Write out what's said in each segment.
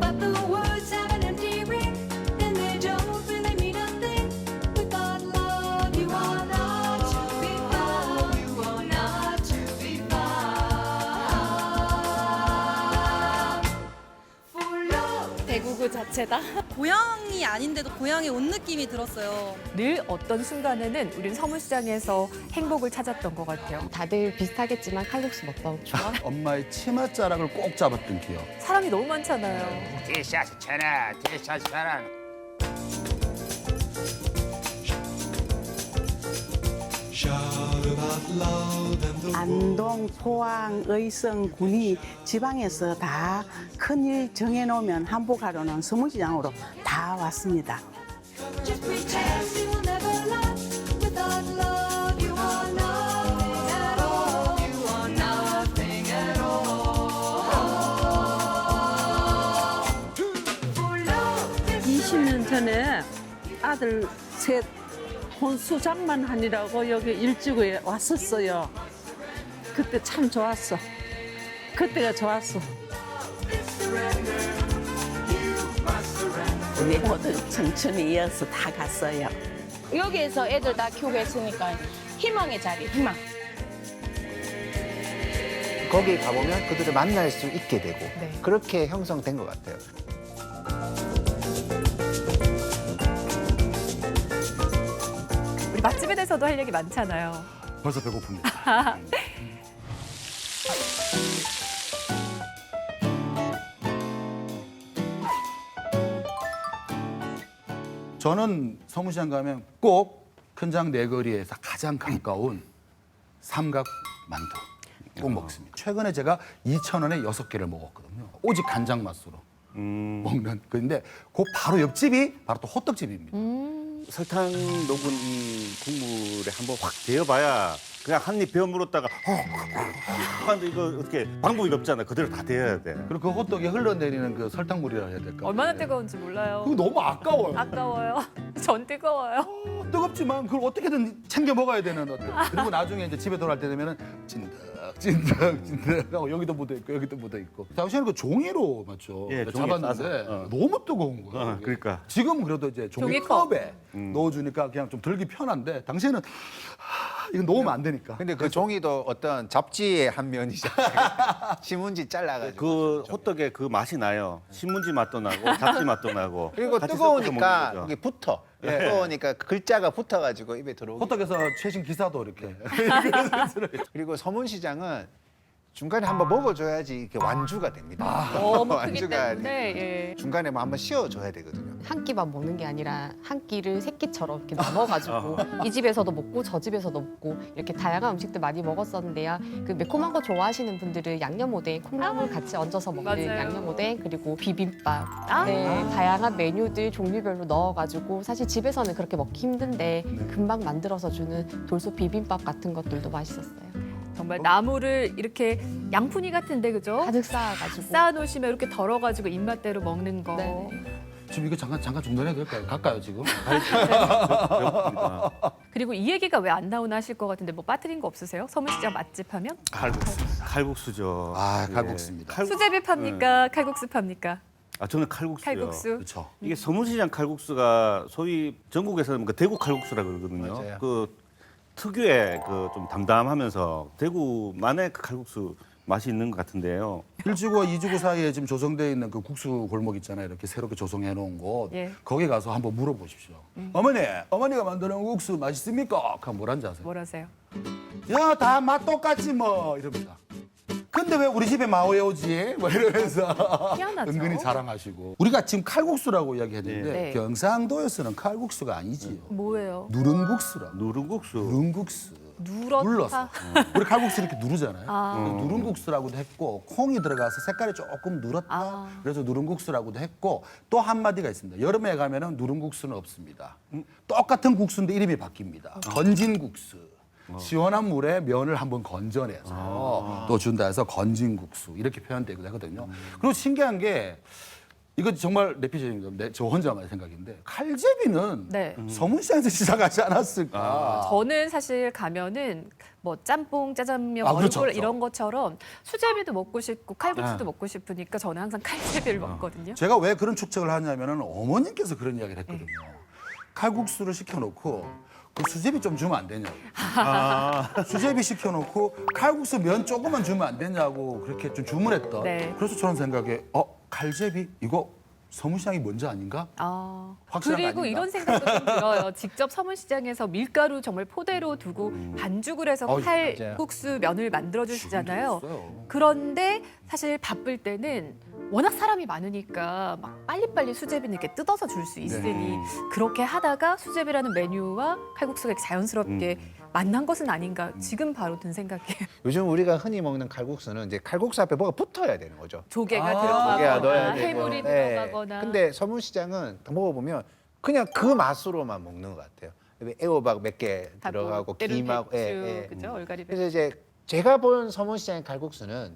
but the words have an empty ring, and they don't really mean a thing. Without love, you are not to be found. You are not to be found. For love. 대구 그 자체다. 고향이 아닌데도 고향에 온 느낌이 들었어요. 늘 어떤 순간에는 우린 서문시장에서 행복을 찾았던 것 같아요. 다들 비슷하겠지만 칼국수 먹방 좋아? 엄마의 치맛자락을 꼭 잡았던 기억. 사람이 너무 많잖아요. 티셔츠 천원, 티셔츠 천원. 안동, 포항, 의성, 군위 지방에서 다 큰일 정해놓으면 한복하러는 서문시장으로 다 왔습니다. Just pretend you will never love. Without love, you are nothing at all. You are nothing at all. For love, 20년 전에 아들 셋 혼수장만 하느라고 여기 일찍에 왔었어요. 그때 참 좋았어. 그때가 좋았어. 우리 모두 청춘에 이어서 다 갔어요. 여기에서 애들 다 키우고 했으니까 희망의 자리, 희망. 거기 가보면 그들을 만날 수 있게 되고 그렇게 형성된 것 같아요. 우리 맛집에 대해서도 할 얘기 많잖아요. 벌써 배고픕니다. 저는 서문시장 가면 꼭 큰장 내거리에서 가장 가까운 삼각 만두 꼭 먹습니다. 최근에 제가 2,000원에 6개를 먹었거든요. 오직 간장 맛으로 먹는. 그런데 그 바로 옆집이 바로 또 호떡집입니다. 설탕 녹은 이 국물에 한번 확 데워봐야 그냥 한 입 베어 물었다가 하는데 이거 어떻게 방법이 없잖아. 그대로 다 데워야 돼. 그리고 그 호떡에 흘러내리는 그 설탕물이라 해야 될까? 얼마나 뜨거운지 몰라요. 그거 너무 아까워요. 아까워요. 전 뜨거워요. 뜨겁지만 그걸 어떻게든 챙겨 먹어야 되는 어떤. 그리고 나중에 이제 집에 돌아올 때 되면은 찐득 하고 여기도 묻어 있고 여기도 묻어 있고. 당시에는 그 종이로 맞죠? 예, 종이에 잡았는데 싸서. 너무 뜨거운 거예요. 이게. 그러니까. 지금 그래도 이제 종이컵. 종이컵에 넣어주니까 그냥 좀 들기 편한데 당시에는 이거 놓으면 안 되니까. 근데 그 종이도 어떤 잡지의 한 면이잖아요. 신문지 잘라가지고. 그 호떡에 그 맛이 나요. 신문지 맛도 나고 잡지 맛도 나고. 그리고 같이 섞어서 먹는 뜨거우니까 거죠. 이게 붙어. 뜨거우니까 글자가 붙어가지고 입에 들어오고. 호떡에서 최신 기사도 이렇게. 그리고 서문시장은 중간에 한번 먹어줘야지 이렇게 완주가 됩니다. 너무 크기 완주가 때문에 예. 중간에 뭐 한번 씌워줘야 되거든요. 한 끼만 먹는 게 아니라 한 끼를 세 끼처럼 이렇게 나눠가지고 이 집에서도 먹고 저 집에서도 먹고 이렇게 다양한 음식들 많이 먹었었는데요. 그 매콤한 거 좋아하시는 분들은 양념오뎅, 콩나물 같이 얹어서 먹는 맞아요. 양념오뎅 그리고 비빔밥 네, 다양한 메뉴들 종류별로 넣어가지고 사실 집에서는 그렇게 먹기 힘든데 금방 만들어서 주는 돌솥 비빔밥 같은 것들도 맛있었어요. 정말 나무를 이렇게 양푼이 같은데 그죠? 가득 쌓아가지고 쌓아놓으시면 이렇게 덜어가지고 입맛대로 먹는 거. 네네. 지금 이거 잠깐 중단해도 될까요? 갈까요 지금? 배고픕니다. 그리고 이 얘기가 왜 안 나오나 하실 것 같은데 뭐 빠뜨린 거 없으세요? 서문시장 맛집 하면? 칼국수죠. 아, 예. 칼국수입니다. 수제비 팝니까? 칼국수 팝니까? 아 저는 칼국수요. 칼국수. 그렇죠. 이게 서문시장 칼국수가 소위 전국에서는 그 대구 칼국수라 그러거든요. 맞아요. 그 특유의 그 좀 담담하면서 대구만의 그 칼국수 맛이 있는 것 같은데요. 1지구와 2지구 사이에 지금 조성되어 있는 그 국수 골목 있잖아요. 이렇게 새롭게 조성해 놓은 곳. 예. 거기 가서 한번 물어보십시오. 어머니가 만드는 국수 맛있습니까? 그럼 뭐란지 아세요? 뭐라세요? 야, 다 맛 똑같지 뭐 이럽니다. 근데 왜 우리 집에 마오에 오지? 뭐 이러면서 희한하죠. 은근히 자랑하시고. 우리가 지금 칼국수라고 이야기했는데 네. 경상도에서는 칼국수가 아니지요. 뭐예요? 누른국수라고. 누룽국수. 누른국수. 누렇다. 눌렀어. 우리 칼국수 이렇게 누르잖아요. 아. 누른국수라고도 했고 콩이 들어가서 색깔이 조금 누렇다. 아. 그래서 누른국수라고도 했고 또 한마디가 있습니다. 여름에 가면은 누른국수는 없습니다. 똑같은 국수인데 이름이 바뀝니다. 건진국수. 시원한 물에 면을 한번 건져내서 또 준다 해서 건진국수 이렇게 표현되기도 하거든요. 그리고 신기한 게 이거 정말 내피셜인 겁니다. 저 혼자만의 생각인데 칼제비는 네. 서문시장에서 시작하지 않았을까? 저는 사실 가면은 뭐 짬뽕, 짜장면, 그렇죠, 얼굴 그렇죠. 이런 것처럼 수제비도 먹고 싶고 칼국수도 네. 먹고 싶으니까 저는 항상 칼제비를 먹거든요. 제가 왜 그런 축적을 하냐면은 어머님께서 그런 이야기를 했거든요. 칼국수를 시켜놓고 그 수제비 좀 주면 안 되냐고. 수제비 시켜놓고 칼국수 면 조금만 주면 안 되냐고 그렇게 좀 주문했던. 네. 그래서 저는 생각에 칼제비 이거 서문시장이 먼저 아닌가? 확실한 거 그리고 아닌가? 이런 생각도 좀 들어요. 직접 서문시장에서 밀가루 정말 포대로 두고 반죽을 해서 맞아요. 칼국수 면을 만들어 주시잖아요. 있어요. 그런데 사실 바쁠 때는 워낙 사람이 많으니까 막 빨리빨리 수제비는 이렇게 뜯어서 줄 수 있으니 그렇게 하다가 수제비라는 메뉴와 칼국수가 이렇게 자연스럽게 만난 것은 아닌가 지금 바로 든 생각이에요. 요즘 우리가 흔히 먹는 칼국수는 이제 칼국수 앞에 뭐가 붙어야 되는 거죠. 조개가 조개가 넣어야 들어가거나 되고. 해물이 예. 들어가거나. 근데 서문시장은 먹어보면 그냥 그 맛으로만 먹는 것 같아요. 애호박 몇 개 들어가고 김하고 그죠? 얼갈이 그래서 이제 제가 본 서문시장의 칼국수는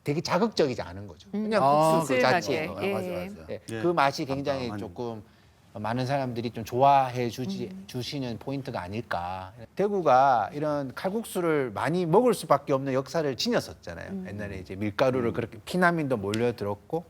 되게 자극적이지 않은 거죠. 그냥 국수 그 자체. 쓸쓸하게. 예. 맞아. 예. 예. 그 맛이 굉장히 맞아. 조금 많은 사람들이 좀 좋아해 주시는 포인트가 아닐까. 대구가 이런 칼국수를 많이 먹을 수밖에 없는 역사를 지녔었잖아요. 옛날에 이제 밀가루를 그렇게 피난민도 몰려들었고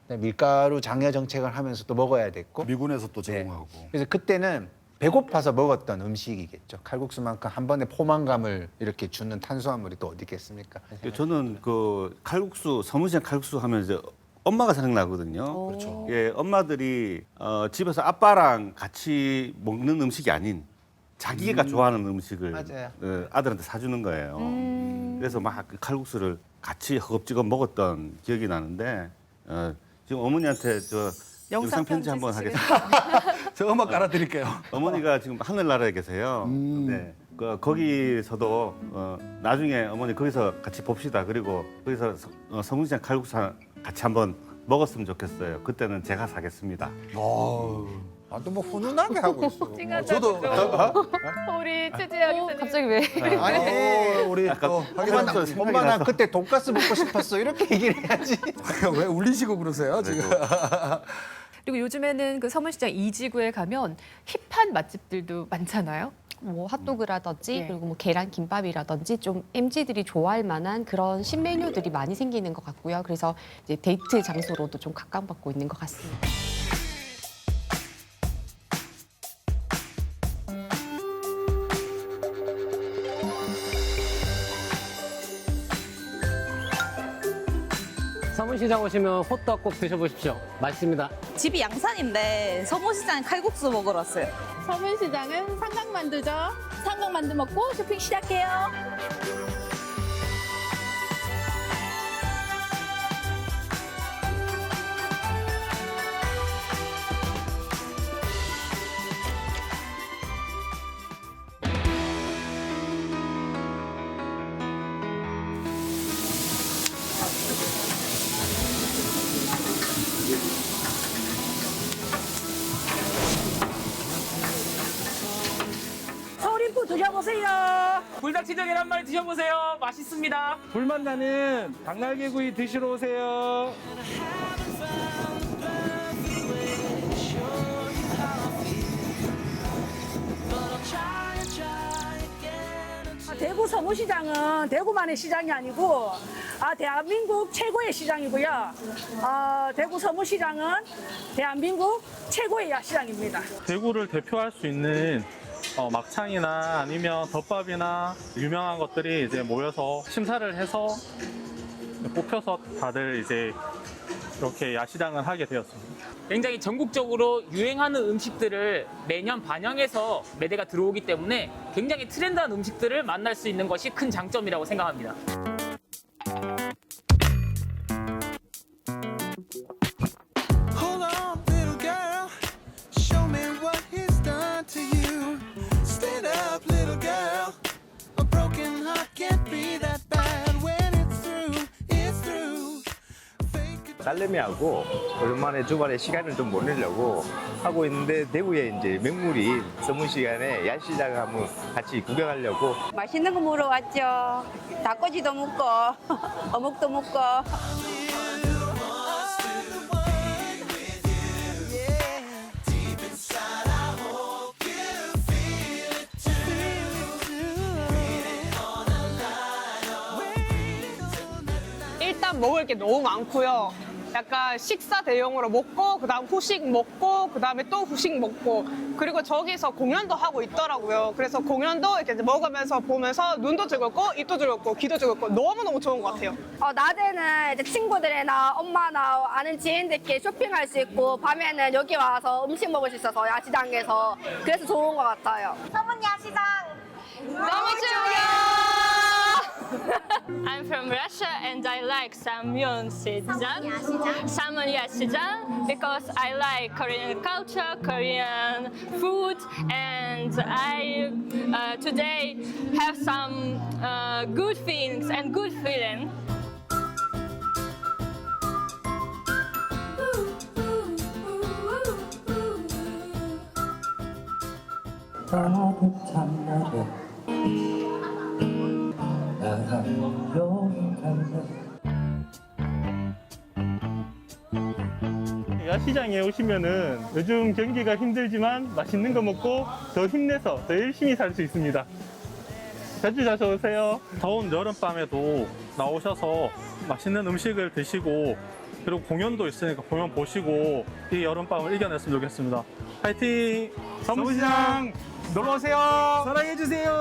밀가루 장려 정책을 하면서 또 먹어야 됐고 미군에서 또 제공하고. 그래서 그때는 배고파서 먹었던 음식이겠죠. 칼국수만큼 한 번에 포만감을 이렇게 주는 탄수화물이 또 어디 있겠습니까? 저는 그 칼국수 서문시장 칼국수 하면 이제 엄마가 생각나거든요. 그렇죠. 예, 엄마들이 집에서 아빠랑 같이 먹는 음식이 아닌 자기가 좋아하는 음식을 맞아요. 아들한테 사주는 거예요. 그래서 막그 칼국수를 같이 허겁지겁 먹었던 기억이 나는데 지금 어머니한테 저 영상 편지 한번 하겠습니다. 저 음악 깔아드릴게요. 어머니가 지금 하늘나라에 계세요. 네. 거기서도 나중에 어머니 거기서 같이 봅시다. 그리고 거기서 서문시장 칼국수 같이 한번 먹었으면 좋겠어요. 그때는 제가 사겠습니다. 또 뭐 훈훈하게 하고 있어. 저도 우리 최재현 갑자기 왜? 아니 우리 또 확인하면서 생각이 엄마 나 나서. 그때 돈가스 먹고 싶었어 이렇게 얘기를 해야지. 왜 울리시고 그러세요 지금? 그리고 요즘에는 그 서문시장 이지구에 가면 힙한 맛집들도 많잖아요. 뭐 핫도그라든지 예. 그리고 뭐 계란 김밥이라든지 좀 MZ들이 좋아할 만한 그런 신메뉴들이 많이 생기는 것 같고요. 그래서 이제 데이트 장소로도 좀 각광받고 있는 것 같습니다. 서문시장 오시면 호떡 꼭 드셔보십시오. 맛있습니다. 집이 양산인데 서문시장 칼국수 먹으러 왔어요. 서문시장은 삼각만두죠. 삼각만두 먹고 쇼핑 시작해요. 서울인프 드셔보세요. 불닭치즈 계란말 드셔보세요. 맛있습니다. 불맛 나는 닭날개구이 드시러 오세요. 대구 서문시장은 대구만의 시장이 아니고 대한민국 최고의 시장이고요. 대구 서문시장은 대한민국 최고의 야시장입니다. 대구를 대표할 수 있는 막창이나 아니면 덮밥이나 유명한 것들이 이제 모여서 심사를 해서 뽑혀서 다들 이제 이렇게 야시장을 하게 되었습니다. 굉장히 전국적으로 유행하는 음식들을 매년 반영해서 매대가 들어오기 때문에 굉장히 트렌드한 음식들을 만날 수 있는 것이 큰 장점이라고 생각합니다. Hold on, little girl. Show me what he's done to you. Stand up, little girl. A broken heart can't be that bad. When it's through, it's through. 딸내미하고 오랜만에 주말에 시간을 좀 보내려고 하고 있는데 대구에 이제 명물인 서문시장에 야시장을 한번 같이 구경하려고. 맛있는 거 먹으러 왔죠. 닭꼬치도 먹고 어묵도 먹고. 먹을 게 너무 많고요. 약간 식사 대용으로 먹고 그다음 후식 먹고 그다음에 또 후식 먹고 그리고 저기서 공연도 하고 있더라고요. 그래서 공연도 이렇게 먹으면서 보면서 눈도 즐겁고 입도 즐겁고 귀도 즐겁고 너무너무 좋은 것 같아요. 낮에는 이제 친구들이나 엄마나 아는 지인들끼리 쇼핑할 수 있고 밤에는 여기 와서 음식 먹을 수 있어서 야시장에서 그래서 좋은 것 같아요. 서문 야시장 너무 좋아요. I'm from Russia and I like Samyeon Ya시장 because I like Korean culture, Korean food, and I today have some good feelings and good feeling. 야시장에 오시면은 요즘 경기가 힘들지만 맛있는 거 먹고 더 힘내서 더 열심히 살 수 있습니다. 자주 오세요. 더운 여름밤에도 나오셔서 맛있는 음식을 드시고 그리고 공연도 있으니까 공연 보시고 이 여름밤을 이겨냈으면 좋겠습니다. 파이팅! 서문시장 놀러 오세요. 사랑해 주세요.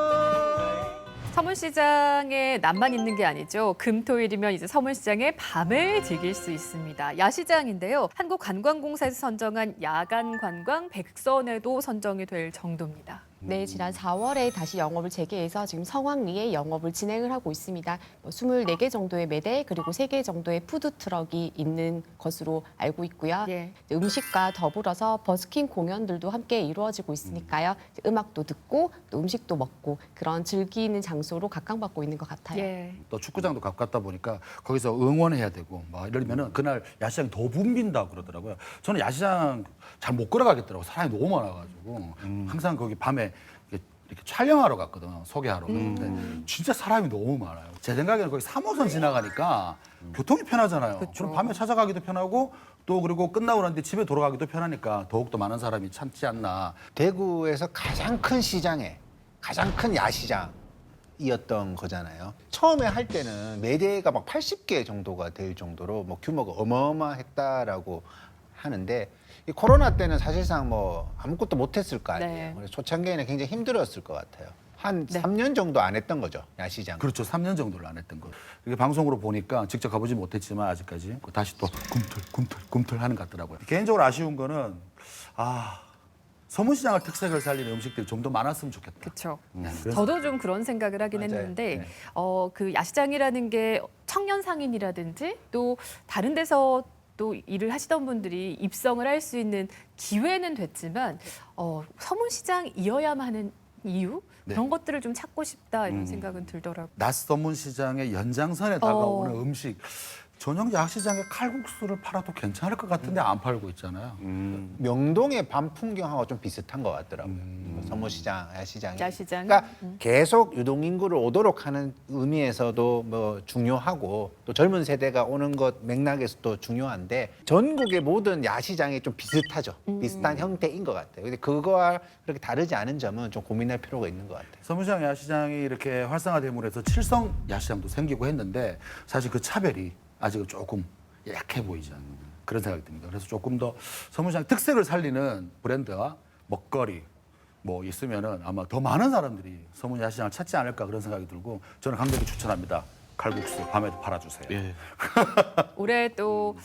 서문시장에 남만 있는 게 아니죠. 금토일이면 이제 서문시장에 밤을 즐길 수 있습니다. 야시장인데요. 한국관광공사에서 선정한 야간 관광 100선에도 선정이 될 정도입니다. 네, 지난 4월에 다시 영업을 재개해서 지금 성황리에 영업을 진행을 하고 있습니다. 24개 정도의 매대 그리고 3개 정도의 푸드트럭이 있는 것으로 알고 있고요. 예. 음식과 더불어서 버스킹 공연들도 함께 이루어지고 있으니까요. 음악도 듣고 또 음식도 먹고 그런 즐기는 장소로 각광받고 있는 것 같아요. 예. 또 축구장도 가깝다 보니까 거기서 응원해야 되고 막 이러면은 그날 야시장이 더 붐빈다고 그러더라고요. 저는 야시장 잘 못 걸어가겠더라고요. 사람이 너무 많아가지고 항상 거기 밤에 이렇게 촬영하러 갔거든요. 소개하러. 근데 진짜 사람이 너무 많아요. 제 생각에는 거기 3호선 지나가니까 교통이 편하잖아요. 그럼 밤에 찾아가기도 편하고 또 그리고 끝나고 나는데 집에 돌아가기도 편하니까 더욱더 많은 사람이 찾지 않나. 대구에서 가장 큰 시장에 가장 큰 야시장이었던 거잖아요. 처음에 할 때는 매대가 막 80개 정도가 될 정도로 뭐 규모가 어마어마했다라고 하는데 이 코로나 때는 사실상 뭐 아무것도 못했을 거 아니에요. 네. 그래서 초창기에는 굉장히 힘들었을 것 같아요. 한 네. 3년 정도 안 했던 거죠, 야시장. 그렇죠. 3년 정도를 안 했던 거. 이게 방송으로 보니까 직접 가보지 못했지만 아직까지 다시 또 꿈틀 하는 것 같더라고요. 개인적으로 아쉬운 거는 서문시장을 특색을 살리는 음식들이 좀 더 많았으면 좋겠다. 그렇죠. 그래서 저도 좀 그런 생각을 하긴 맞아요. 했는데 네. 그 야시장이라는 게 청년 상인이라든지 또 다른 데서 또 일을 하시던 분들이 입성을 할 수 있는 기회는 됐지만 서문시장이어야만 하는 이유 네. 그런 것들을 좀 찾고 싶다 이런 생각은 들더라고요. 낮 서문시장의 연장선에 다가오는 음식. 전용 야시장에 칼국수를 팔아도 괜찮을 것 같은데 안 팔고 있잖아요. 명동의 밤 풍경하고 좀 비슷한 것 같더라고요. 서문시장, 야시장이. 야시장. 그러니까 계속 유동인구를 오도록 하는 의미에서도 뭐 중요하고 또 젊은 세대가 오는 것 맥락에서도 중요한데 전국의 모든 야시장이 좀 비슷하죠. 비슷한 형태인 것 같아요. 근데 그거와 그렇게 다르지 않은 점은 좀 고민할 필요가 있는 것 같아요. 서문시장 야시장이 이렇게 활성화됨으로 해서 칠성 야시장도 생기고 했는데 사실 그 차별이 아직은 조금 약해 보이지 않는 그런 생각이 듭니다. 그래서 조금 더 서문시장 특색을 살리는 브랜드와 먹거리 뭐 있으면은 아마 더 많은 사람들이 서문 야시장을 찾지 않을까 그런 생각이 들고 저는 강력히 추천합니다. 칼국수 밤에도 팔아주세요. 예. 올해 또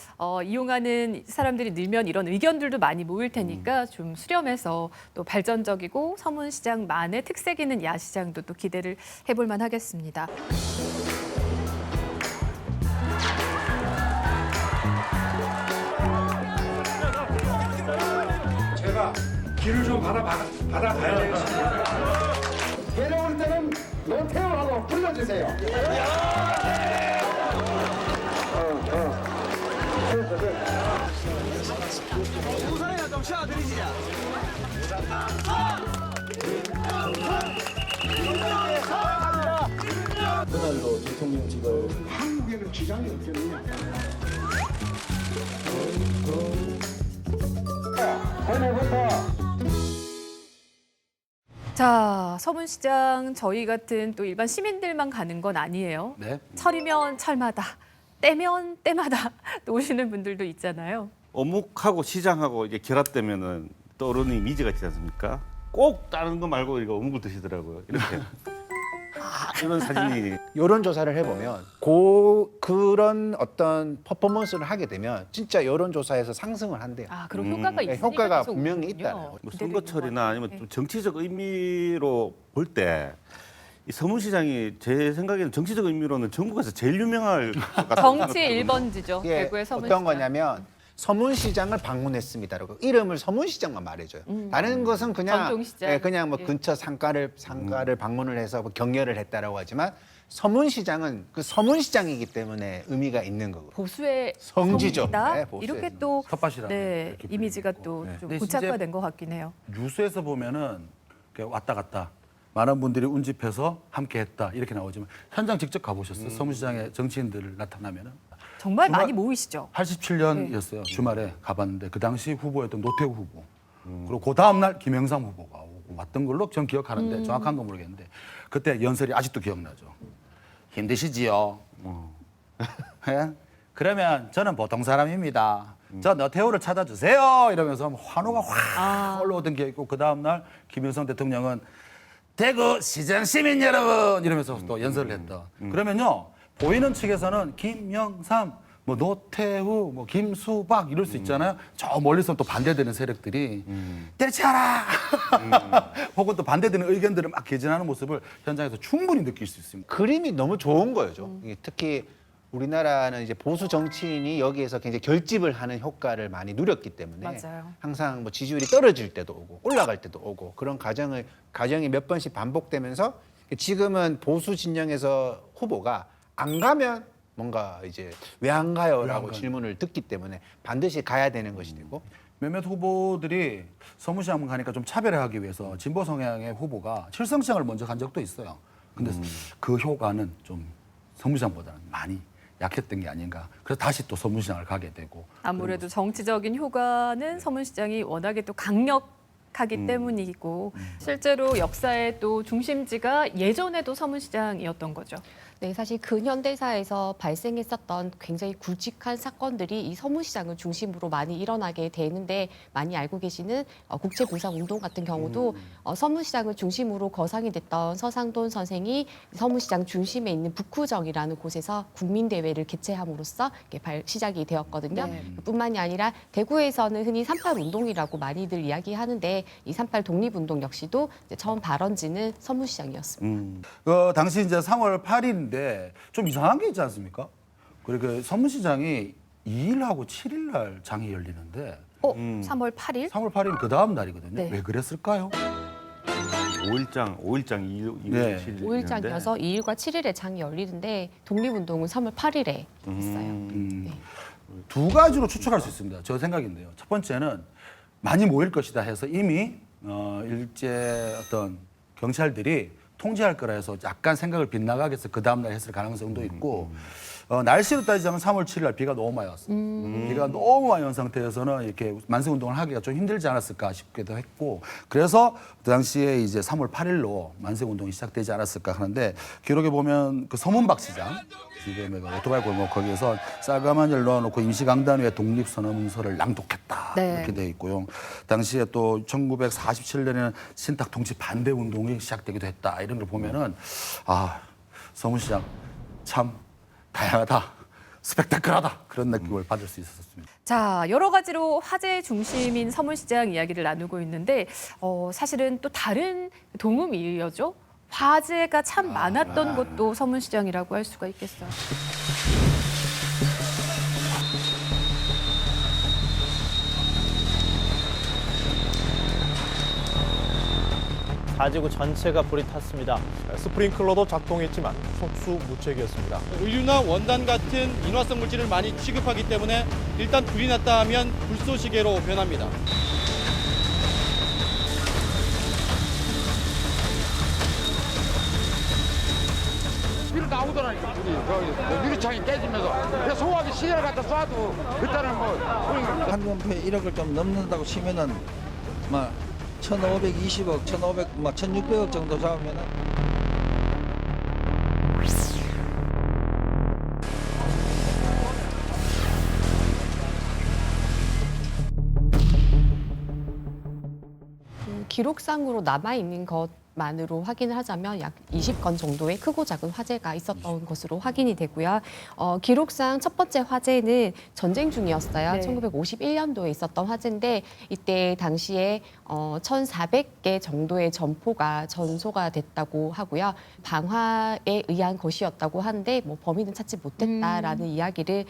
이용하는 사람들이 늘면 이런 의견들도 많이 모일 테니까 좀 수렴해서 또 발전적이고 서문시장만의 특색 있는 야시장도 또 기대를 해볼 만하겠습니다. 제가 길을 좀 받아가야 되겠습니다. 내려올 때는 노태우하고 불러주세요. 우선이나 좀 쉬어드리시죠. 그날로 대통령직을 한국에는 지장이 없겠느냐. 자, 서문시장 저희 같은 또 일반 시민들만 가는 건 아니에요. 네. 철이면 철마다 때면 때마다 또 오시는 분들도 있잖아요. 어묵하고 시장하고 이게 결합되면은 떠오르는 이미지가 있지 않습니까? 꼭 다른 거 말고 이거 어묵을 드시더라고요. 이렇게. 이런 사진이. 이런 조사를 해보면 그런 어떤 퍼포먼스를 하게 되면 진짜 여론조사에서 상승을 한대요. 아, 그런 효과가 있으니까 효과가 계속 분명히 오는군요. 있다. 뭐 선거철이나 아니면 좀 정치적 의미로 볼 때 이 서문시장이 제 생각에는 정치적 의미로는 전국에서 제일 유명할 것 같아요. 정치 1번지죠. 이게 대구의 서문시장. 어떤 거냐면 서문시장을 방문했습니다라고 이름을 서문시장만 말해줘요. 다른 것은 그냥 전통시장. 그냥 뭐 예. 근처 상가를 방문을 해서 뭐 경려를 했다라고 하지만 서문시장은 그 서문시장이기 때문에 의미가 있는 거고. 보수의 성지죠. 성이다? 네, 보수의 이렇게 또 텃밭이라는 네, 이렇게 이미지가 불리고. 또 네. 좀 근데 고착화된 것 같긴 해요. 뉴스에서 보면은 이렇게 왔다 갔다 많은 분들이 운집해서 함께했다 이렇게 나오지만 현장 직접 가보셨어요? 서문시장에 정치인들 나타나면은 정말 많이 모이시죠? 87년이었어요. 주말에 가봤는데 그 당시 후보였던 노태우 후보 그리고 그 다음 날 김영삼 후보가 오고 왔던 걸로 전 기억하는데 정확한 건 모르겠는데 그때 연설이 아직도 기억나죠. 힘드시지요? 예? 그러면 저는 보통 사람입니다. 저 노태우를 찾아주세요. 이러면서 환호가 확 올라오던 게 있고 그 다음 날 김일성 대통령은 대구 시장 시민 여러분 이러면서 또 연설을 했던. 그러면요 보이는 측에서는 김영삼, 뭐 노태우, 뭐 김수박 이럴 수 있잖아요. 저 멀리서 또 반대되는 세력들이 때려쳐라 혹은 또 반대되는 의견들을 막 개진하는 모습을 현장에서 충분히 느낄 수 있습니다. 그림이 너무 좋은 거죠. 이게 특히 우리나라는 이제 보수 정치인이 여기에서 굉장히 결집을 하는 효과를 많이 누렸기 때문에 맞아요. 항상 뭐 지지율이 떨어질 때도 오고 올라갈 때도 오고 그런 과정이 몇 번씩 반복되면서 지금은 보수 진영에서 후보가 안 가면 뭔가 이제 왜 안 가요라고 질문을 듣기 때문에 반드시 가야 되는 것이 되고 몇몇 후보들이 서문시장 가니까 좀 차별화하기 위해서 진보 성향의 후보가 칠성시장을 먼저 간 적도 있어요. 근데 그 효과는 좀 서문시장보다는 많이 약했던 게 아닌가. 그래서 다시 또 서문시장을 가게 되고. 아무래도 정치적인 효과는 서문시장이 워낙에 또 강력하기 때문이고 실제로 역사의 또 중심지가 예전에도 서문시장이었던 거죠. 네, 사실 근현대사에서 발생했었던 굉장히 굵직한 사건들이 이 서문시장을 중심으로 많이 일어나게 되는데 많이 알고 계시는 국제보상운동 같은 경우도 서문시장을 중심으로 거상이 됐던 서상돈 선생이 서문시장 중심에 있는 북구정이라는 곳에서 국민대회를 개최함으로써 시작이 되었거든요. 네. 뿐만이 아니라 대구에서는 흔히 38운동이라고 많이들 이야기하는데 이 38 독립운동 역시도 이제 처음 발원지는 서문시장이었습니다. 당시 이제 3월 8일인데 좀 이상한 게 있지 않습니까? 그리고 서문시장이 2일하고 7일 날 장이 열리는데 3월 8일? 3월 8일 그 다음 날이거든요. 네. 왜 그랬을까요? 5일장 2일, 네. 7일. 5일장이어서 2일과 7일에 장이 열리는데 독립운동은 3월 8일에 있어요. 두 가지로 추측할 수 있습니다. 저 생각인데요. 첫 번째는 많이 모일 것이다 해서 이미 일제 어떤 경찰들이 통제할 거라 해서 약간 생각을 빗나가게 해서 그 다음날 했을 가능성도 있고 날씨로 따지자면 3월 7일 날 비가 너무 많이 왔어요. 비가 너무 많이 온 상태에서는 이렇게 만세운동을 하기가 좀 힘들지 않았을까 싶기도 했고 그래서 그 당시에 이제 3월 8일로 만세운동이 시작되지 않았을까 하는데 기록에 보면 그 서문박 시장 지금 오토바이 골목 거기에서 쌀가마니를 넣어놓고 임시강단위의 독립선언문서를 낭독했다 네. 이렇게 돼 있고요. 당시에 또 1947년에는 신탁 통치 반대 운동이 시작되기도 했다 이런 걸 보면은 서문시장 참 다양하다, 스펙타클하다 그런 느낌을 받을 수 있었습니다. 자, 여러 가지로 화제 중심인 서문시장 이야기를 나누고 있는데 사실은 또 다른 동음이어죠. 화제가 참 많았던 곳도 서문시장이라고 할 수가 있겠어요. 사지구 전체가 불이 탔습니다. 스프링클러도 작동했지만 속수무책이었습니다. 의류나 원단 같은 인화성 물질을 많이 취급하기 때문에 일단 불이 났다 하면 불쏘시개로 변합니다. 불이 나오더라니까. 유리창이 깨지면서 소화기 시야를 갖다 쏴도 일단은 뭐 한전표에 1억을 좀 넘는다고 치면은 막 1,520억, 1,600억 정도 잡으면은 기록상으로 남아 있는 것만으로 확인을 하자면 약 20건 정도의 크고 작은 화재가 있었던 것으로 확인이 되고요. 기록상 첫 번째 화재는 전쟁 중이었어요. 네. 1951년도에 있었던 화재인데 이때 당시에 1,400개 정도의 점포가 전소가 됐다고 하고요. 방화에 의한 것이었다고 하는데 뭐 범인은 찾지 못했다라는 이야기를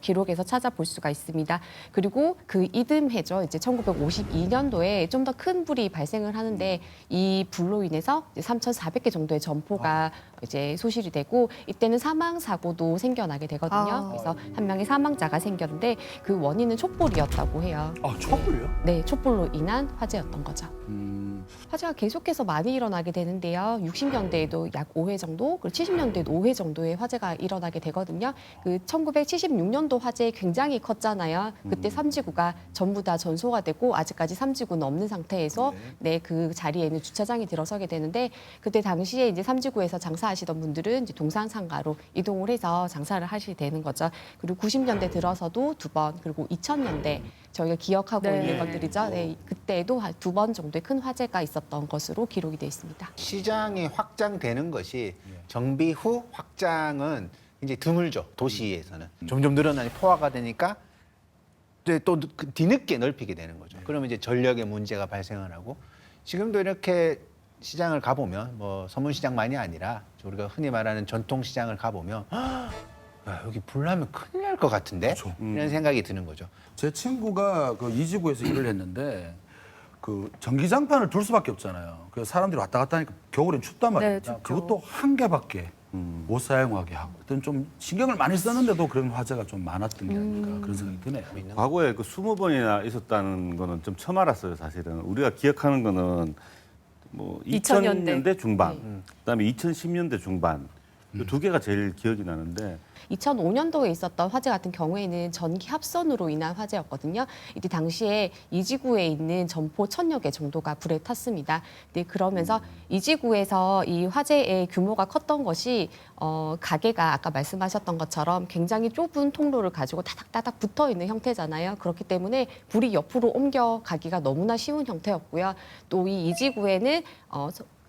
기록에서 찾아볼 수가 있습니다. 그리고 그 이듬해죠. 이제 1952년도에 좀 더 큰 불이 발생을 하는데 이 불로 인해서 3,400개 정도의 점포가 이제 소실이 되고 이때는 사망 사고도 생겨나게 되거든요. 그래서 한 명의 사망자가 생겼는데 그 원인은 촛불이었다고 해요. 아, 촛불요? 네, 촛불로 인한 화재였던 거죠. 화재가 계속해서 많이 일어나게 되는데요. 60년대에도 약 5회 정도, 그리고 70년대에도 5회 정도의 화재가 일어나게 되거든요. 그 1976년도 화재 굉장히 컸잖아요. 그때 3지구가 전부 다 전소가 되고 아직까지 3지구는 없는 상태에서 그 자리에는 주차장이 들어서게 되는데 그때 당시에 이제 3지구에서 장사하시던 분들은 이제 동산상가로 이동을 해서 장사를 하시게 되는 거죠. 그리고 90년대 들어서도 2번, 그리고 2000년대 저희가 기억하고 있는 것들이죠. 네, 그때에도 한 2번 정도의 큰 화재가 있었던 것으로 기록이 되어 있습니다. 시장이 확장되는 것이 정비 후 확장은 이제 드물죠. 도시에서는 점점 늘어나니 포화가 되니까 이제 또 뒤늦게 넓히게 되는 거죠. 그러면 이제 전력의 문제가 발생을 하고 지금도 이렇게 시장을 가보면 뭐 서문시장만이 아니라 우리가 흔히 말하는 전통시장을 가보면 야, 여기 불나면 큰일 날 것 같은데 이런 생각이 드는 거죠. 제 친구가 그 이지구에서 일을 했는데 그 전기장판을 둘 수밖에 없잖아요. 그래서 사람들이 왔다 갔다 하니까 겨울엔 춥단 말이에요. 네, 춥죠. 그것도 한 개밖에 못 사용하게 하고. 그때는 좀 신경을 많이 썼는데도 그런 화재가 좀 많았던 게 아닐까 그런 생각이 드네요. 과거에 그 20번이나 있었다는 거는 좀 처음 알았어요, 사실은. 우리가 기억하는 거는 뭐 2000년대 중반, 그다음에 2010년대 중반. 이 두 개가 제일 기억이 나는데 2005년도에 있었던 화재 같은 경우에는 전기 합선으로 인한 화재였거든요. 이때 당시에 이지구에 있는 점포 1,000여 개 정도가 불에 탔습니다. 네, 그러면서 이지구에서 이 화재의 규모가 컸던 것이 가게가 아까 말씀하셨던 것처럼 굉장히 좁은 통로를 가지고 따닥따닥 붙어 있는 형태잖아요. 그렇기 때문에 불이 옆으로 옮겨가기가 너무나 쉬운 형태였고요. 또 이 이지구에는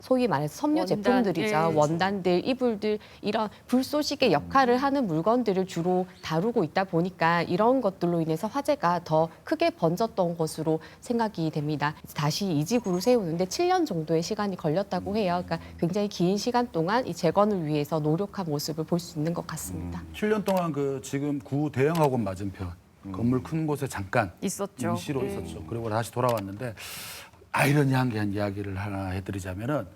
소위 말해서 섬유 원단, 제품들이죠. 예. 원단들, 이불들 이런 불쏘시개 역할을 하는 물건들을 주로 다루고 있다 보니까 이런 것들로 인해서 화재가 더 크게 번졌던 것으로 생각이 됩니다. 다시 이지구를 세우는데 7년 정도의 시간이 걸렸다고 해요. 그러니까 굉장히 긴 시간 동안 이 재건을 위해서 노력한 모습을 볼 수 있는 것 같습니다. 7년 동안 그 지금 구 대형학원 맞은편 건물 큰 곳에 잠깐 있었죠. 임시로 있었죠. 그리고 다시 돌아왔는데 아이러니한 이야기를 하나 해드리자면은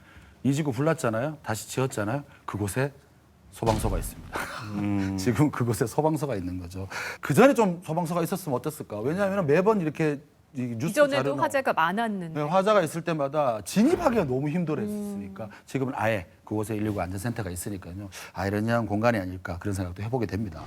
이지구 불났잖아요. 다시 지었잖아요. 그곳에 소방서가 있습니다. 지금 그곳에 소방서가 있는 거죠. 그 전에 좀 소방서가 있었으면 어땠을까? 왜냐하면 매번 이렇게 뉴스 이전에도 자료나 화재가 많았는데 화재가 있을 때마다 진입하기가 너무 힘들었으니까 지금은 아예 그곳에 119 안전센터가 있으니까요. 아이러니한 공간이 아닐까 그런 생각도 해보게 됩니다.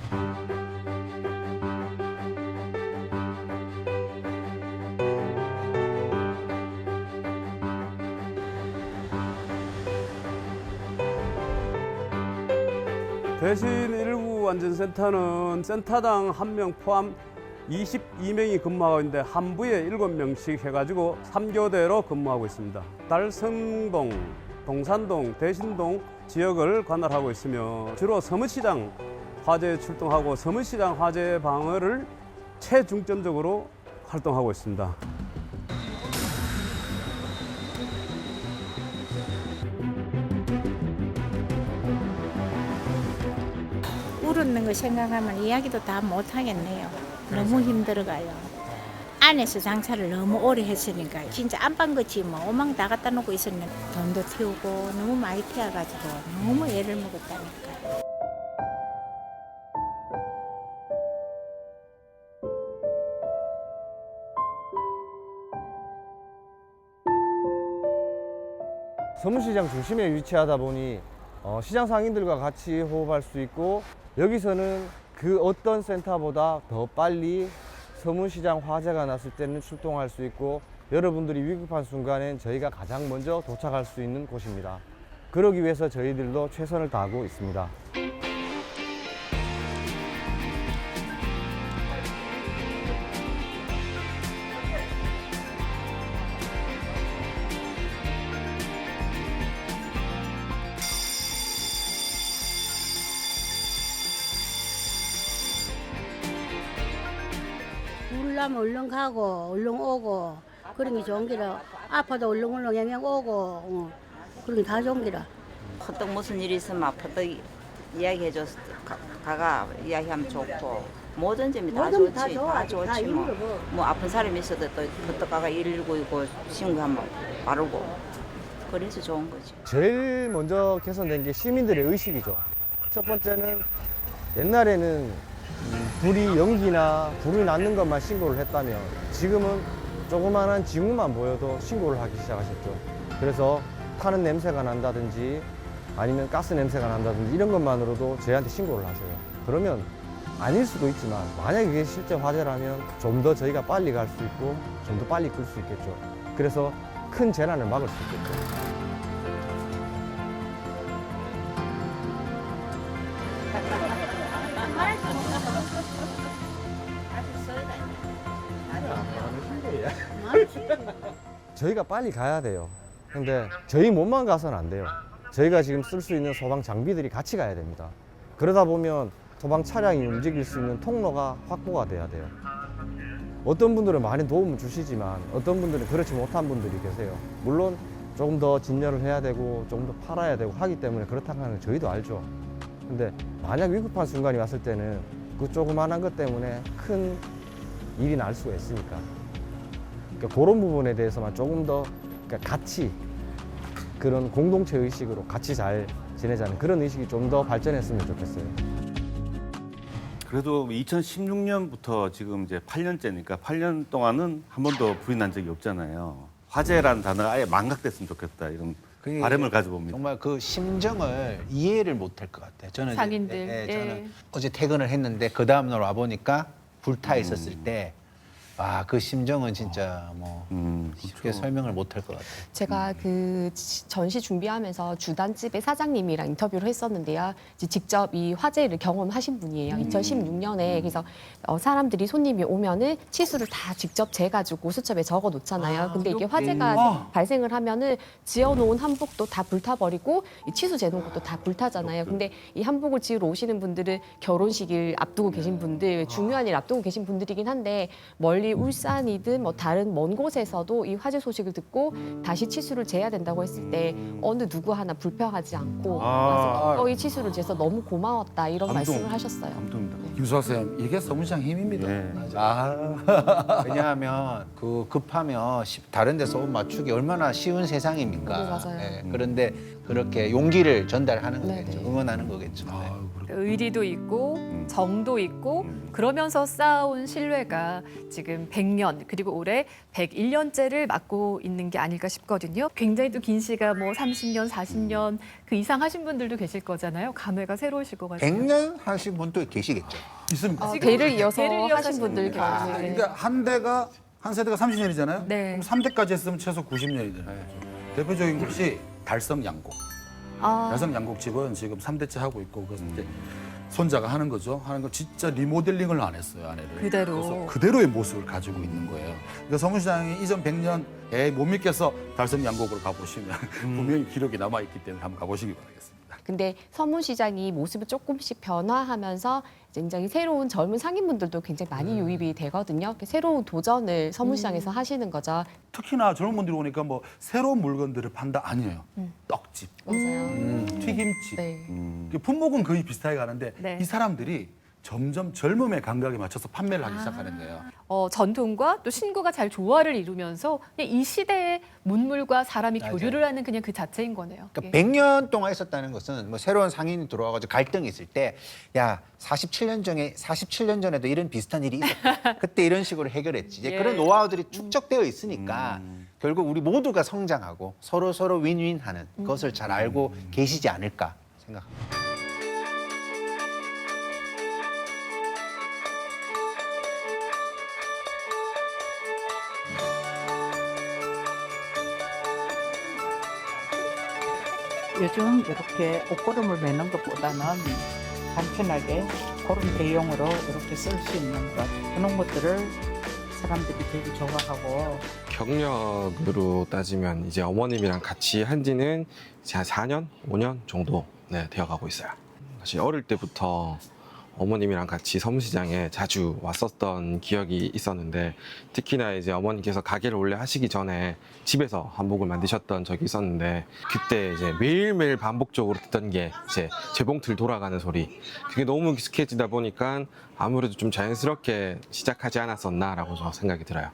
대신 119 안전센터는 센터당 1명 포함 22명이 근무하고 있는데 한 부에 7명씩 해가지고 3교대로 근무하고 있습니다. 달성동, 동산동, 대신동 지역을 관할하고 있으며 주로 서문시장 화재에 출동하고 서문시장 화재 방어를 최중점적으로 활동하고 있습니다. 울었는 거 생각하면 이야기도 다 못하겠네요. 너무 힘들어가요. 안에서 장사를 너무 오래 했으니까 진짜 안방같이 뭐 오망 다 갖다 놓고 있었는데 돈도 튀우고 너무 많이 튀어가지고 너무 애를 먹었다니까. 서문시장 중심에 위치하다 보니 시장 상인들과 같이 호흡할 수 있고 여기서는 그 어떤 센터보다 더 빨리 서문시장 화재가 났을 때는 출동할 수 있고 여러분들이 위급한 순간엔 저희가 가장 먼저 도착할 수 있는 곳입니다. 그러기 위해서 저희들도 최선을 다하고 있습니다. 울라면 얼른 가고 얼른 오고 그런 게 좋은 기라. 아파도 얼른 영양 오고 그런 게 다 좋은 기라. 퍼뜩 무슨 일이 있으면 퍼뜩 이야기해줘서 가가 이야기하면 좋고 모든 점이 다 모든 좋지. 다 좋아. 다 좋지 다 뭐. 이루고. 뭐 아픈 사람이 있어도 또 퍼뜩 가가 119이고 신고하면 바르고 그래서 좋은 거지. 제일 먼저 개선된 게 시민들의 의식이죠. 첫 번째는 옛날에는 불이 연기나 불이 났는 것만 신고를 했다면 지금은 조그마한 징후만 보여도 신고를 하기 시작하셨죠. 그래서 타는 냄새가 난다든지 아니면 가스 냄새가 난다든지 이런 것만으로도 저희한테 신고를 하세요. 그러면 아닐 수도 있지만 만약에 그게 실제 화재라면 좀 더 저희가 빨리 갈 수 있고 좀 더 빨리 끌 수 있겠죠. 그래서 큰 재난을 막을 수 있겠죠. 저희가 빨리 가야 돼요. 근데 저희 몸만 가서는 안 돼요. 저희가 지금 쓸 수 있는 소방 장비들이 같이 가야 됩니다. 그러다 보면 소방 차량이 움직일 수 있는 통로가 확보가 돼야 돼요. 어떤 분들은 많이 도움을 주시지만 어떤 분들은 그렇지 못한 분들이 계세요. 물론 조금 더 진열을 해야 되고 조금 더 팔아야 되고 하기 때문에 그렇다는 건 저희도 알죠. 근데 만약 위급한 순간이 왔을 때는 그 조그만한 것 때문에 큰 일이 날 수가 있으니까. 그러니까 그런 부분에 대해서만 조금 더 그러니까 같이 그런 공동체 의식으로 같이 잘 지내자는 그런 의식이 좀 더 발전했으면 좋겠어요. 그래도 2016년부터 지금 이제 8년째니까 8년 동안은 한 번도 불이 난 적이 없잖아요. 화재라는 단어가 아예 망각됐으면 좋겠다 이런 바람을 가져봅니다. 정말 그 심정을 이해를 못할 것 같아요. 저는 상인들. 이제, 저는 어제 퇴근을 했는데 그 다음 날 와 보니까 불타 있었을 때. 와, 그 심정은 진짜 뭐 쉽게 설명을 못할 것 같아요. 제가 그 전시 준비하면서 주단집의 사장님이랑 인터뷰를 했었는데요. 이제 직접 이 화재를 경험하신 분이에요. 2016년에 그래서 사람들이 손님이 오면은 치수를 다 직접 재가지고 수첩에 적어 놓잖아요. 근데 이게 화재가 발생을 하면은 지어놓은 한복도 다 불타버리고 이 치수 재놓은 것도 다 불타잖아요. 근데 이 한복을 지으러 오시는 분들은 결혼식을 앞두고 계신 분들, 중요한 일 앞두고 계신 분들이긴 한데 멀리 울산이든 뭐 다른 먼 곳에서도 이 화재 소식을 듣고 다시 치수를 재야 된다고 했을 때 어느 누구 하나 불평하지 않고 와서 기꺼이 치수를 재서 너무 고마웠다 이런 말씀을 하셨어요. 김수학 선생님, 이게 서문시장 힘입니다. 왜냐하면 그 급하면 다른 데서 옷 맞추기 얼마나 쉬운 세상입니까? 네, 맞아요. 네, 그런데 그렇게 용기를 전달하는 거겠죠. 응원하는 거겠죠. 네. 의리도 있고 정도 있고 그러면서 쌓아온 신뢰가 지금 100년 그리고 올해 101년째를 맞고 있는 게 아닐까 싶거든요. 굉장히 또 긴 시간 뭐 30년, 40년 그 이상 하신 분들도 계실 거잖아요. 감회가 새로우실 것 같아요. 100년 하신 분도 계시겠죠. 있습니다. 대를 이어서 하신 분들 계세요. 그러니까 한 세대가 30년이잖아요. 네. 그럼 3대까지 했으면 최소 90년이 되는 거죠. 대표적인 것이 달성 양곡. 달성 양곡집은 지금 3대째 하고 있고 그래서 이제 손자가 하는 거죠. 하는 거 진짜 리모델링을 안 했어요, 안에를. 그대로. 그래서 그대로의 모습을 가지고 있는 거예요. 그러니까 서문시장이 이전 100년 못 믿겠어 달성 양곡으로 가보시면 분명히 기록이 남아있기 때문에 한번 가보시기 바라겠습니다. 근데 서문시장이 모습을 조금씩 변화하면서 굉장히 새로운 젊은 상인분들도 굉장히 많이 유입이 되거든요. 새로운 도전을 서문시장에서 하시는 거죠. 특히나 젊은 분들이 오니까 뭐 새로운 물건들을 판다 아니에요. 떡집, 맞아요. 튀김집, 네. 품목은 거의 비슷하게 가는데 네. 이 사람들이 점점 젊음의 감각에 맞춰서 판매를 하기 시작하는 거예요. 전통과 또 신구가 잘 조화를 이루면서 그냥 이 시대의 문물과 사람이 맞아요. 교류를 하는 그냥 그 자체인 거네요. 그러니까 100년 동안 있었다는 것은 뭐 새로운 상인이 들어와가지고 갈등이 있을 때, 야 47년 전에도 이런 비슷한 일이 있었다. 그때 이런 식으로 해결했지. 이제 예. 그런 노하우들이 축적되어 있으니까 결국 우리 모두가 성장하고 서로 윈윈하는 것을 잘 알고 계시지 않을까 생각합니다. 요즘 이렇게 옷걸음을 매는 것보다는 간편하게 그런 대용으로 이렇게 쓸 수 있는 것 그런 것들을 사람들이 되게 좋아하고 경력으로 따지면 이제 어머님이랑 같이 한 지는 이제 한 4년, 5년 정도 되어가고 있어요. 사실 어릴 때부터 어머님이랑 같이 서문시장에 자주 왔었던 기억이 있었는데 특히나 이제 어머니께서 가게를 원래 하시기 전에 집에서 한복을 만드셨던 적이 있었는데 그때 이제 매일매일 반복적으로 듣던 게 이제 재봉틀 돌아가는 소리. 그게 너무 익숙해지다 보니까 아무래도 좀 자연스럽게 시작하지 않았었나라고 저 생각이 들어요.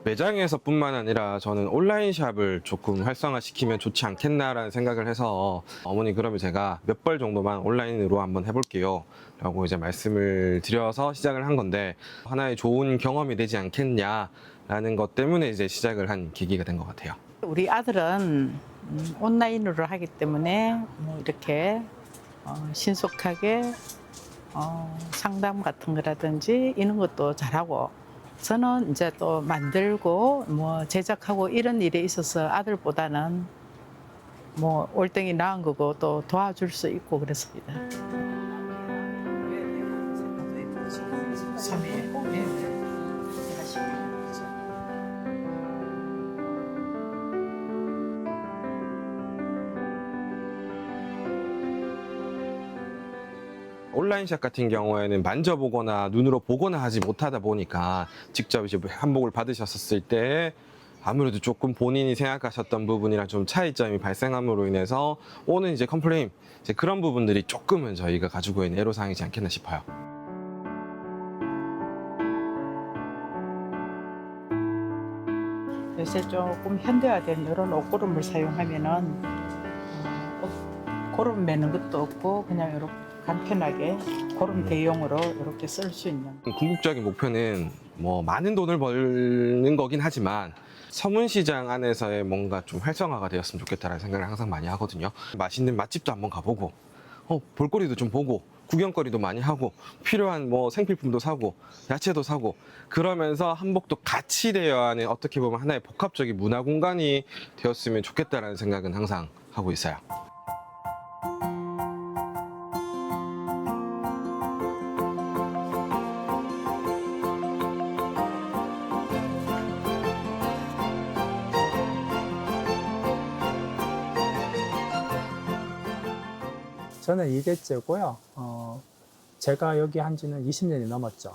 매장에서뿐만 아니라 저는 온라인 샵을 조금 활성화시키면 좋지 않겠나라는 생각을 해서 어머니 그러면 제가 몇 벌 정도만 온라인으로 한번 해볼게요 라고 이제 말씀을 드려서 시작을 한 건데 하나의 좋은 경험이 되지 않겠냐라는 것 때문에 이제 시작을 한 계기가 된 것 같아요. 우리 아들은 온라인으로 하기 때문에 뭐 이렇게 신속하게 상담 같은 거라든지 이런 것도 잘하고 저는 이제 또 만들고 뭐 제작하고 이런 일에 있어서 아들보다는 뭐 올등이 나은 거고 또 도와줄 수 있고 그렇습니다. 온라인샵 같은 경우에는 만져보거나 눈으로 보거나 하지 못하다 보니까 직접 이제 한복을 받으셨을 때 아무래도 조금 본인이 생각하셨던 부분이랑 좀 차이점이 발생함으로 인해서 오는 이제 컴플레인 이제 그런 부분들이 조금은 저희가 가지고 있는 애로사항이지 않겠나 싶어요. 요새 조금 현대화된 이런 옷고름을 사용하면은 고름 매는 것도 없고 그냥 이렇게 간편하게 고름 대용으로 이렇게 쓸 수 있는. 궁극적인 목표는 뭐 많은 돈을 벌는 거긴 하지만 서문시장 안에서의 뭔가 좀 활성화가 되었으면 좋겠다라는 생각을 항상 많이 하거든요. 맛있는 맛집도 한번 가보고 볼거리도 좀 보고 구경거리도 많이 하고 필요한 뭐 생필품도 사고 야채도 사고 그러면서 한복도 같이 되어야 하는 어떻게 보면 하나의 복합적인 문화 공간이 되었으면 좋겠다라는 생각은 항상 하고 있어요. 저는 2대째고요. 제가 여기 한 지는 20년이 넘었죠.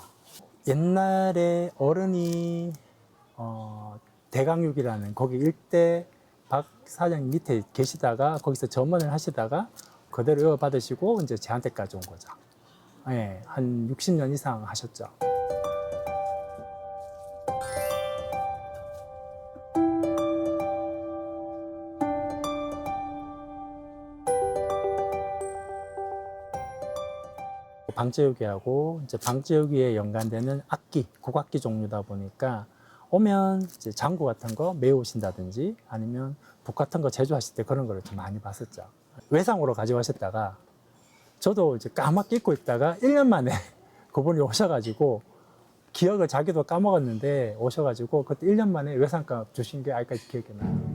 옛날에 어른이 대강육이라는 거기 일대 박 사장님 밑에 계시다가 거기서 점원을 하시다가 그대로 이어받으시고 이제 저한테까지 온 거죠. 네, 한 60년 이상 하셨죠. 방제유기하고 이제 방제유기에 연관되는 악기, 국악기 종류다 보니까 오면 이제 장구 같은 거 메우신다든지 아니면 북 같은 거 제조하실 때 그런 거를 좀 많이 봤었죠. 외상으로 가져가셨다가 저도 이제 까맣게 잊고 있다가 1년 만에 그분이 오셔가지고 기억을 자기도 까먹었는데 오셔가지고 그때 1년 만에 외상값 주신 게 아직까지 기억이 나요.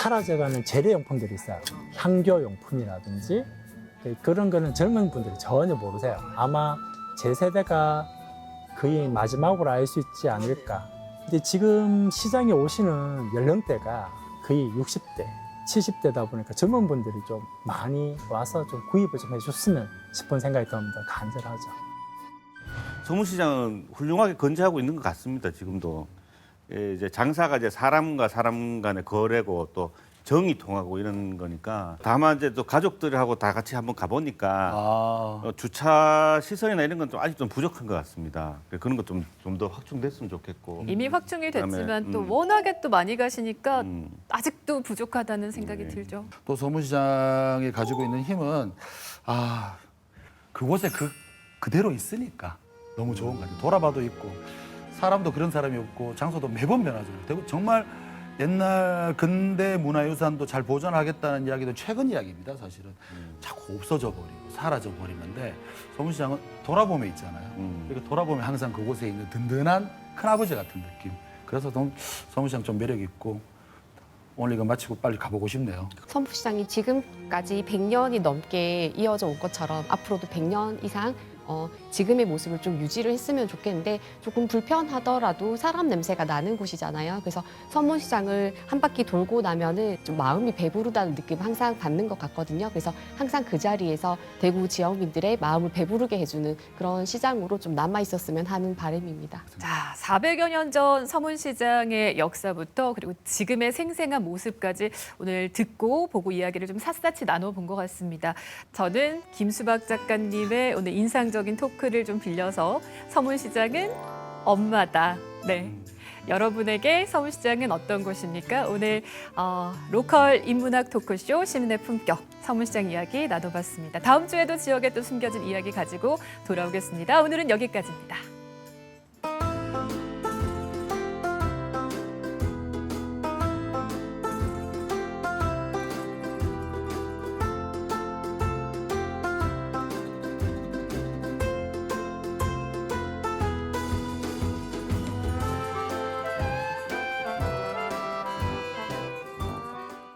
사라져가는 재래용품들이 있어요. 향교용품이라든지 그런 거는 젊은 분들이 전혀 모르세요. 아마 제 세대가 거의 마지막으로 알 수 있지 않을까. 근데 지금 시장에 오시는 연령대가 거의 60대, 70대다 보니까 젊은 분들이 좀 많이 와서 좀 구입을 좀 해줬으면 싶은 생각이 듭니다. 간절하죠. 서문시장은 훌륭하게 건재하고 있는 것 같습니다. 지금도. 이제 장사가 이제 사람과 사람 간의 거래고 또 정이 통하고 이런 거니까 다만 이제 또 가족들하고 다 같이 한번 가보니까 주차 시설이나 이런 건 좀 아직 좀 부족한 것 같습니다. 그런 것 좀 더 확충됐으면 좋겠고 이미 확충이 됐지만 그다음에, 또 워낙에 또 많이 가시니까 아직도 부족하다는 생각이 들죠. 또 서문시장이 가지고 있는 힘은 그곳에 그대로 있으니까 너무 좋은 것 같아요. 돌아봐도 있고 사람도 그런 사람이 없고 장소도 매번 변하죠. 정말 옛날 근대 문화유산도 잘 보존하겠다는 이야기도 최근 이야기입니다. 사실은 자꾸 없어져 버리고 사라져 버리는데 서문시장은 돌아보면 있잖아요. 그러니까 돌아보면 항상 그곳에 있는 든든한 큰아버지 같은 느낌. 그래서 서문시장 좀 매력 있고 오늘 이거 마치고 빨리 가보고 싶네요. 서문시장이 지금까지 100년이 넘게 이어져 온 것처럼 앞으로도 100년 이상 지금의 모습을 좀 유지를 했으면 좋겠는데 조금 불편하더라도 사람 냄새가 나는 곳이잖아요. 그래서 서문시장을 한 바퀴 돌고 나면은 좀 마음이 배부르다는 느낌을 항상 받는 것 같거든요. 그래서 항상 그 자리에서 대구 지역민들의 마음을 배부르게 해주는 그런 시장으로 좀 남아 있었으면 하는 바람입니다. 자, 400여 년 전 서문시장의 역사부터 그리고 지금의 생생한 모습까지 오늘 듣고 보고 이야기를 좀 샅샅이 나눠본 것 같습니다. 저는 김수박 작가님의 오늘 인상적인 토크를 좀 빌려서 서문시장은 엄마다. 네. 여러분에게 서문시장은 어떤 곳입니까? 오늘 로컬 인문학 토크쇼 시민의 품격 서문시장 이야기 나눠봤습니다. 다음 주에도 지역에 또 숨겨진 이야기 가지고 돌아오겠습니다. 오늘은 여기까지입니다.